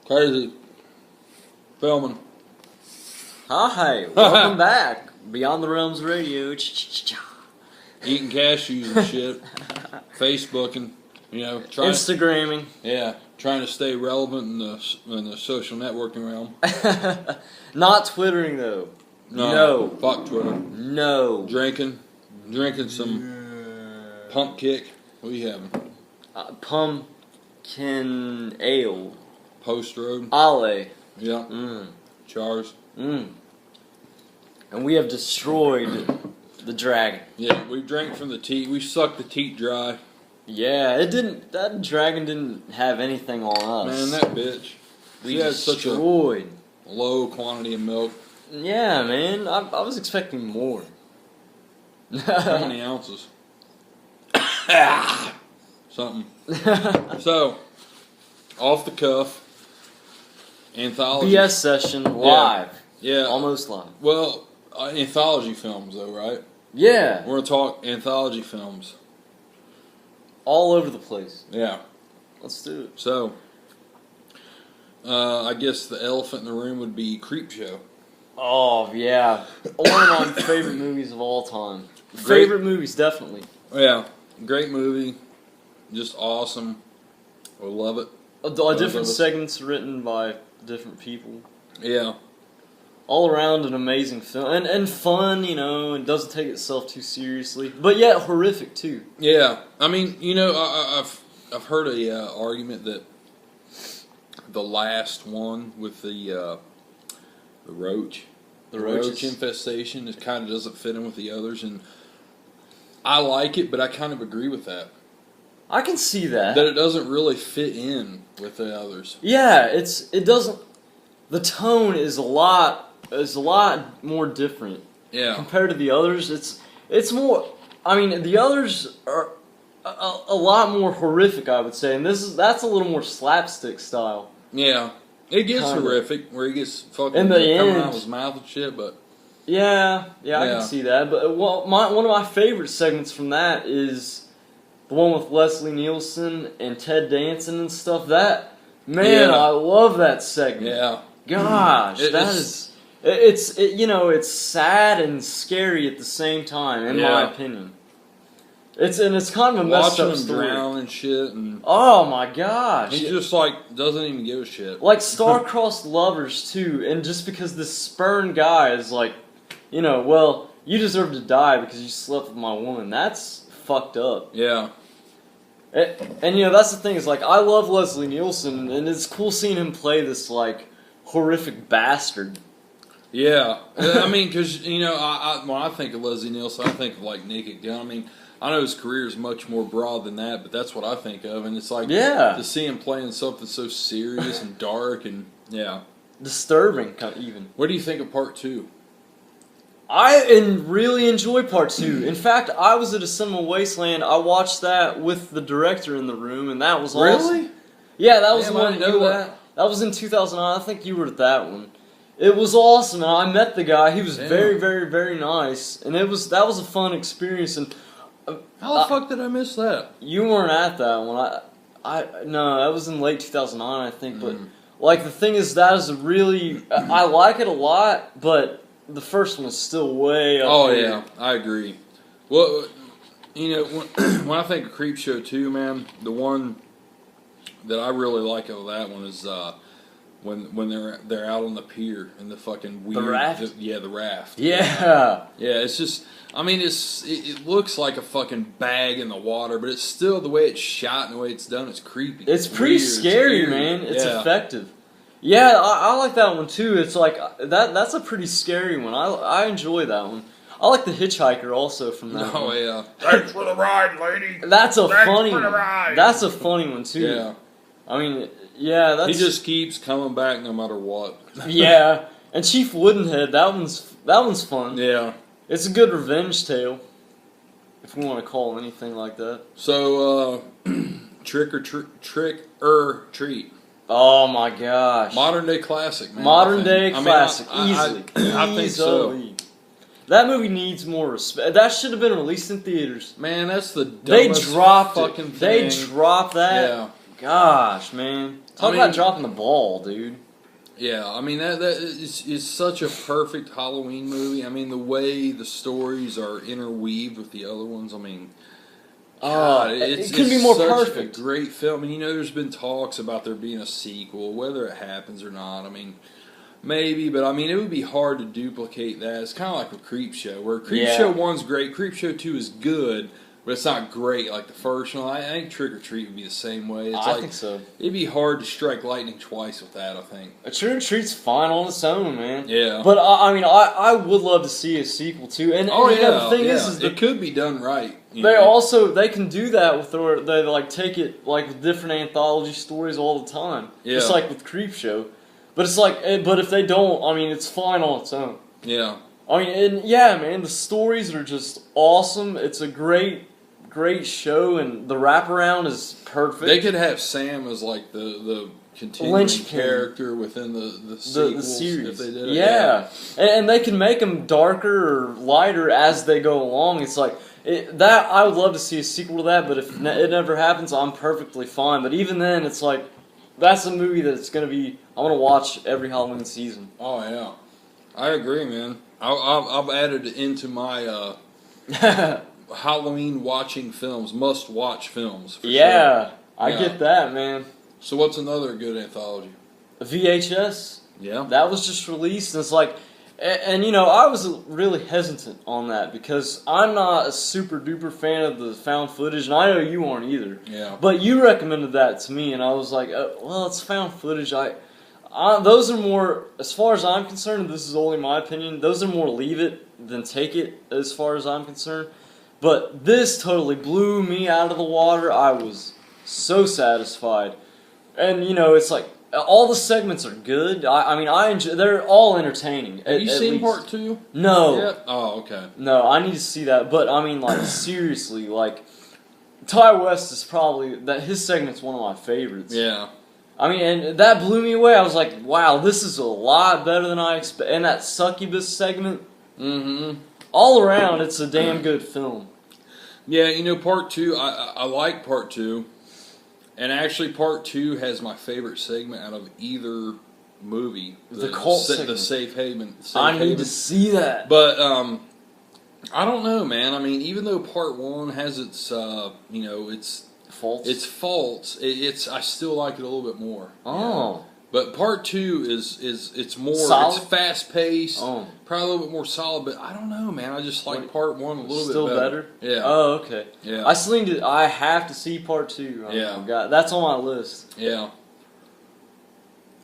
Krazy. Filming. Hi, welcome back. Beyond the Realms Radio. Eating cashews and shit. Facebooking. Instagramming. Yeah, trying to stay relevant in the social networking realm. Not Twittering, though. No. Fuck Twitter. No. Drinking some pump kick. What are you having? Pumpkin ale. Post Road. Ale. Yeah. Chars. And we have destroyed the dragon. Yeah, we drank from the teat. We sucked the teat dry. Yeah, that dragon didn't have anything on us. Man, that bitch. We had such a low quantity of milk. Yeah, man. I was expecting more. How many ounces? Something. So, off the cuff, Anthologies. BS session live. Yeah. Almost live. Well, anthology films, though, right? Yeah. We're going to talk anthology films. All over the place. Yeah. Let's do it. So, I guess the elephant in the room would be Creepshow. Oh, yeah. One of my favorite movies of all time. Favorite movies, definitely. Yeah. Great movie. Just awesome. I love it. Different segments written by different people. Yeah. All around an amazing film. And fun, and doesn't take itself too seriously. But yet horrific, too. Yeah. I mean, I've heard a argument that the last one with the roach. The roach infestation, it kind of doesn't fit in with the others, and I like it, but I kind of agree with that. I can see that. That it doesn't really fit in with the others. Yeah, it doesn't. The tone is a lot more different. Yeah. Compared to the others, it's more. I mean, the others are a lot more horrific, I would say, and that's a little more slapstick style. Yeah. It gets horrific, where he gets fucking in the coming end, out of his mouth and shit, but... Yeah, I can see that. But one of my favorite segments from that is the one with Leslie Nielsen and Ted Danson and stuff. I love that segment. Yeah. Gosh, it's sad and scary at the same time, in my opinion. It's kind of a messed up story. Watching him drown and shit, and oh my gosh, he just doesn't even give a shit. Like star-crossed lovers too, and just because this spurned guy is like, well, you deserve to die because you slept with my woman. That's fucked up. Yeah. And that's the thing is like I love Leslie Nielsen, and it's cool seeing him play this like horrific bastard. Yeah, I mean, because when I think of Leslie Nielsen, I think of like Naked Gun. I mean, I know his career is much more broad than that, but that's what I think of, and it's like to see him playing something so serious and dark and disturbing even. What do you think of part 2? I really enjoy part 2. In fact, I was at a cinema wasteland. I watched that with the director in the room, and that was awesome. Really? Yeah, that was the one. I didn't know that. That was in 2009. I think you were at that one. It was awesome, and I met the guy. He was very, very, very nice, and that was a fun experience. And how the fuck did I miss that? You weren't at that one. No, that was in late 2009, I think. But like the thing is, that is a really I like it a lot, but the first one is still way up. Oh yeah, I agree. Well, when I think of Creepshow 2, man, the one that I really like of that one is when they're out on the pier and the fucking weird... The raft? The raft. Yeah. Yeah, it's just... I mean, it looks like a fucking bag in the water, but it's still the way it's shot and the way it's done, it's creepy. It's pretty scary, man. It's effective. Yeah, I like that one too. It's like, that's a pretty scary one. I enjoy that one. I like the Hitchhiker also from that one. Oh, yeah. Thanks for the ride, lady. That's a funny one. That's a funny one too. Yeah. I mean... Yeah, that's... He just keeps coming back no matter what. Yeah, and Chief Woodenhead, that one's fun. Yeah. It's a good revenge tale, if we want to call anything like that. So, Trick or Treat. Oh my gosh. Modern day classic, man. Modern day classic, easily. I think so. That movie needs more respect. That should have been released in theaters. Man, that's the dumbest fucking thing. They dropped that. Yeah. gosh, man. Talk about dropping the ball, dude. Yeah, I mean that is such a perfect Halloween movie. I mean the way the stories are interweaved with the other ones. I mean, God, it couldn't be more perfect. A great film, and there's been talks about there being a sequel, whether it happens or not. I mean, maybe, but I mean it would be hard to duplicate that. It's kind of like with Creepshow, where Creepshow 1's great, Creepshow 2 is good. But it's not great like the first one. I think Trick or Treat would be the same way. I think so. It'd be hard to strike lightning twice with that, I think. A Trick or Treat's fine on its own, man. Yeah. But I mean, I would love to see a sequel too. And the thing is it could be done right. They can do that with they like take it like with different anthology stories all the time. Yeah. Just like with Creepshow. But it's like, but if they don't, I mean, it's fine on its own. Yeah. I mean, and yeah, man, the stories are just awesome. It's a great show, and the wraparound is perfect. They could have Sam as like the continuing character within the series if they did it. Yeah. And they can make them darker or lighter as they go along. It's like that. I would love to see a sequel to that, but if it never happens, I'm perfectly fine. But even then, it's like that's a movie that's gonna be. I want to watch every Halloween season. Oh yeah, I agree, man. I've added it into my Halloween watching films, must watch films. For sure. I get that, man. So what's another good anthology? VHS. Yeah. That was just released, and it's like, and I was really hesitant on that because I'm not a super duper fan of the found footage, and I know you aren't either. Yeah. But you recommended that to me, and I was like, well, it's found footage. Those are more, as far as I'm concerned, this is only my opinion, those are more leave it than take it as far as I'm concerned. But this totally blew me out of the water. I was so satisfied. And, it's like, all the segments are good. I mean, I enjoy, they're all entertaining. Have you seen part 2? No. Yeah. Oh, okay. No, I need to see that. But, I mean, like, seriously, like, Ty West is probably, his segment's one of my favorites. Yeah. I mean, and that blew me away. I was like, wow, this is a lot better than I expected. And that succubus segment, all around, it's a damn good film. Yeah, part 2, I like part 2. And actually, part 2 has my favorite segment out of either movie. The cult segment. The Safe Haven. I need to see that. But, I don't know, man. I mean, even though part 1 has its, its faults. Its faults. I still like it a little bit more. Oh. Yeah. But part 2 it's more solid? It's fast paced. Oh. Probably a little bit more solid, but I don't know, man. I just like part 1 a little still bit better. Yeah. Oh, okay. Yeah. I have to see part 2. Oh my God. That's on my list. Yeah.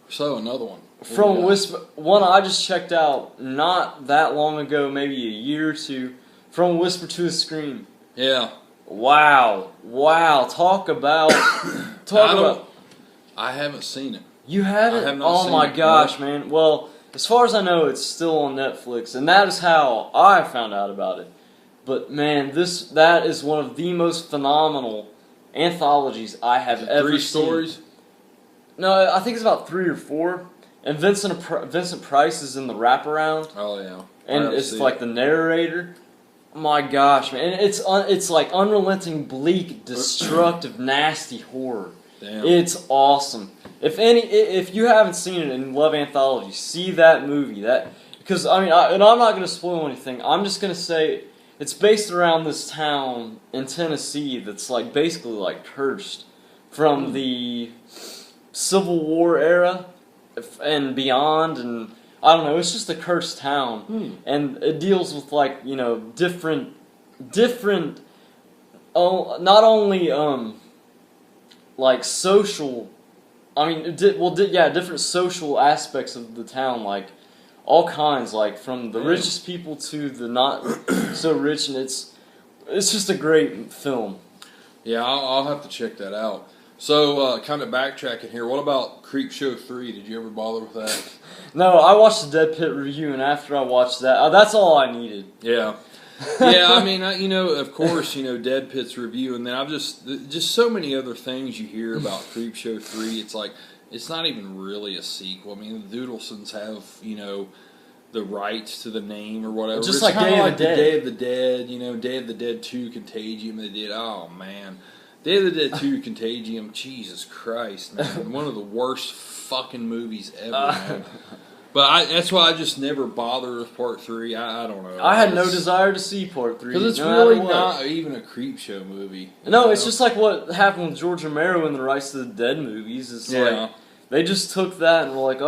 So another one. From Whisper, one I just checked out not that long ago, maybe a year or two. From Whisper to a Scream. Yeah. Wow. Talk about. I haven't seen it. You haven't? I have not seen it. Oh my gosh, man. Well, as far as I know, it's still on Netflix, and that is how I found out about it. But man, that is one of the most phenomenal anthologies I have ever seen. 3 stories? No, I think it's about 3 or 4. And Vincent Price is in the wraparound. Oh yeah. And it's like the narrator. My gosh, man! And it's like unrelenting, bleak, destructive, nasty horror. Damn. It's awesome. If you haven't seen it and love anthology, see that movie. Because I mean, and I'm not going to spoil anything. I'm just going to say it's based around this town in Tennessee that's like basically like cursed from the Civil War era and beyond, and I don't know. It's just a cursed town, and it deals with like different. Not only like social. I mean, different social aspects of the town, like all kinds, like from the richest people to the not so rich, and it's just a great film. Yeah, I'll have to check that out. So, kind of backtracking here, what about Creepshow 3? Did you ever bother with that? No, I watched the Dead Pit review, and after I watched that, that's all I needed. Yeah. Yeah, I mean, of course, Dead Pit's review, and then I've just so many other things you hear about Creepshow 3. It's like, it's not even really a sequel. I mean, the Doodlesons have, the rights to the name or whatever. Just like Day of the Dead. Day of the Dead, Day of the Dead 2 Contagium they did. Oh, man. Day of the Dead 2 Contagium, Jesus Christ, man. One of the worst fucking movies ever, man. But that's why I just never bothered with Part 3. I don't know. I had no desire to see Part 3. Because it's really not even a Creepshow movie. No, it's just like what happened with George Romero in the Rise of the Dead movies. It's like, they just took that and were like,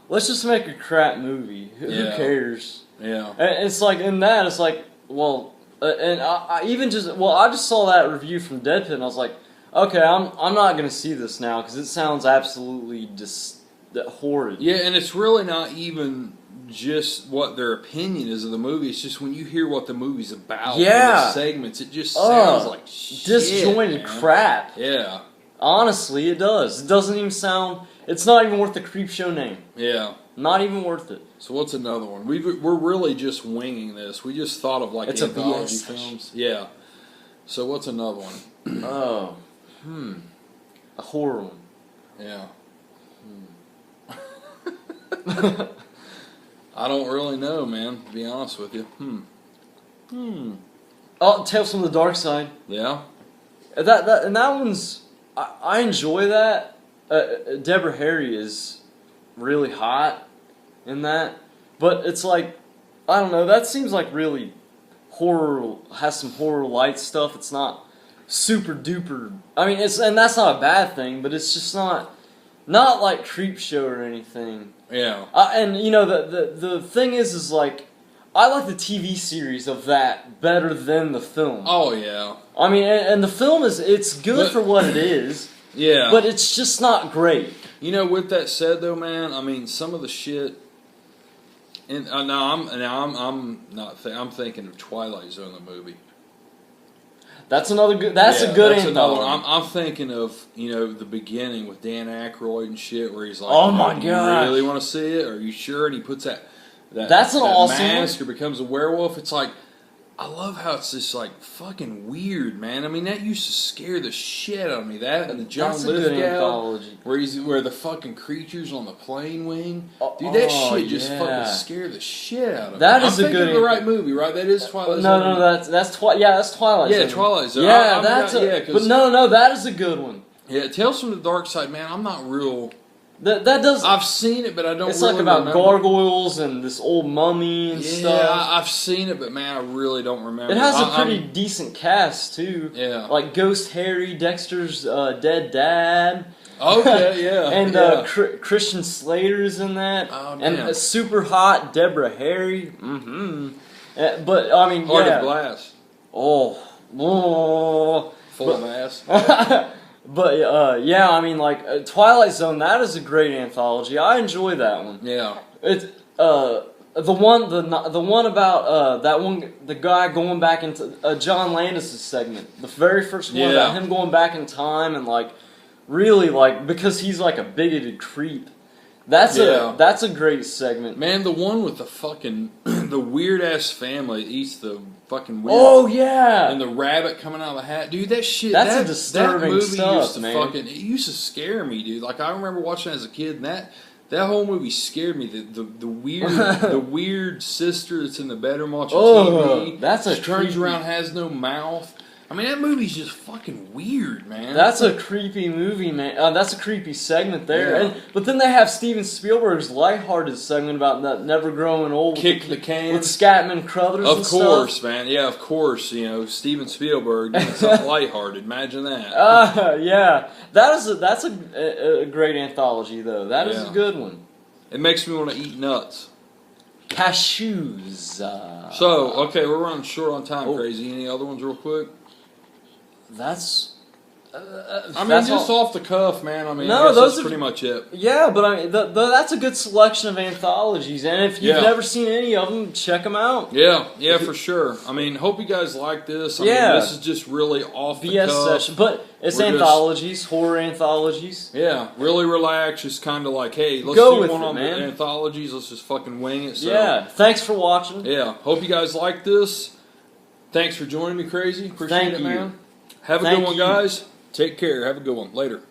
let's just make a crap movie. Who cares? Yeah. And it's like, in that, it's like, well, and I just saw that review from Deadpit and I was like, okay, I'm not going to see this now because it sounds absolutely just horrid. Yeah, and it's really not even just what their opinion is of the movie. It's just when you hear what the movie's about in the segments, it just sounds like shit, disjointed crap. Yeah. Honestly, it does. It doesn't even sound... It's not even worth the Creepshow name. Yeah. Not even worth it. So what's another one? We're really just winging this. We just thought of like anthology films. Yeah. So what's another one? A horror one. Yeah. I don't really know, man, to be honest with you. Oh, Tales from the Dark Side. Yeah. That one's... I enjoy that. Deborah Harry is really hot in that. But it's like, I don't know, that seems like really horror, has some horror light stuff. It's not super duper... I mean, and that's not a bad thing, but it's just not like Creepshow or anything. Yeah. And, you know, the thing is like, I like the TV series of that better than the film. Oh, yeah. I mean, and the film it's good for what it is. Yeah. But it's just not great. You know, with that said, though, man, I mean, some of the shit... And I'm thinking of Twilight Zone, the movie. That's another good. That's a good anthology. I'm thinking of, you know, the beginning with Dan Aykroyd and shit, where he's like, "Oh my god, do you really want to see it? Are you sure?" And he puts that awesome mask or becomes a werewolf. It's like, I love how it's just like fucking weird, man. I mean, that used to scare the shit out of me. That and the John Lithgow, where the fucking creatures on the plane wing. Dude, that shit just fucking scared the shit out of me. That is I'm thinking of the right movie, right? That is Twilight Zone. No, that's Twilight Zone. Yeah, Twilight Zone. Yeah, but no, that is a good one. Yeah, Tales from the Dark Side, man. I'm not real. That does. I've seen it, but I don't. It's really like about remember. Gargoyles and this old mummy and stuff. Yeah, I've seen it, but man, I really don't remember. It has a pretty decent cast too. Yeah, like Ghost Harry, Dexter's dead dad. Okay, yeah, and Christian Slater's in that, and a super hot Deborah Harry. But I mean, Heart of Glass. Full of ass. But yeah, I mean, like Twilight Zone. That is a great anthology. I enjoy that one. Yeah. It's the one about that one, the guy going back into John Landis' segment. The very first one about him going back in time and like really like because he's like a bigoted creep. That's a great segment. Man, the one with the fucking the weird ass family that eats the fucking weird. Oh yeah. And the rabbit coming out of the hat, dude. That shit. That's a disturbing that movie stuff, used to man. it used to scare me, dude. Like I remember watching it as a kid, and that whole movie scared me. The weird the weird sister that's in the bedroom watching TV. That's she turns around, has no mouth. I mean, that movie's just fucking weird, man. That's a creepy movie, man. That's a creepy segment there. Yeah. But then they have Steven Spielberg's lighthearted segment about that never growing old. Kick the can. With Scatman Crothers and stuff. Of course, man. Yeah, of course. You know, Steven Spielberg doing something lighthearted. Imagine that. Yeah. That's a great anthology, though. That is a good one. It makes me want to eat nuts. Cashews. So, okay, we're running short on time, Krazy. Any other ones real quick? That's... just off the cuff, man. I mean, that's pretty much it. Yeah, but I mean, that's a good selection of anthologies, and if you've never seen any of them, check them out. Yeah, for sure. I mean, hope you guys like this. I mean, this is just really off the cuff. Session, but it's anthologies, horror anthologies. Yeah, really relax. Just kind of like, hey, let's do one on the anthologies. Let's just fucking wing it. So, yeah, thanks for watching. Yeah, hope you guys like this. Thanks for joining me, Krazy. Appreciate it, man. Have a good one, guys. Take care. Have a good one. Later.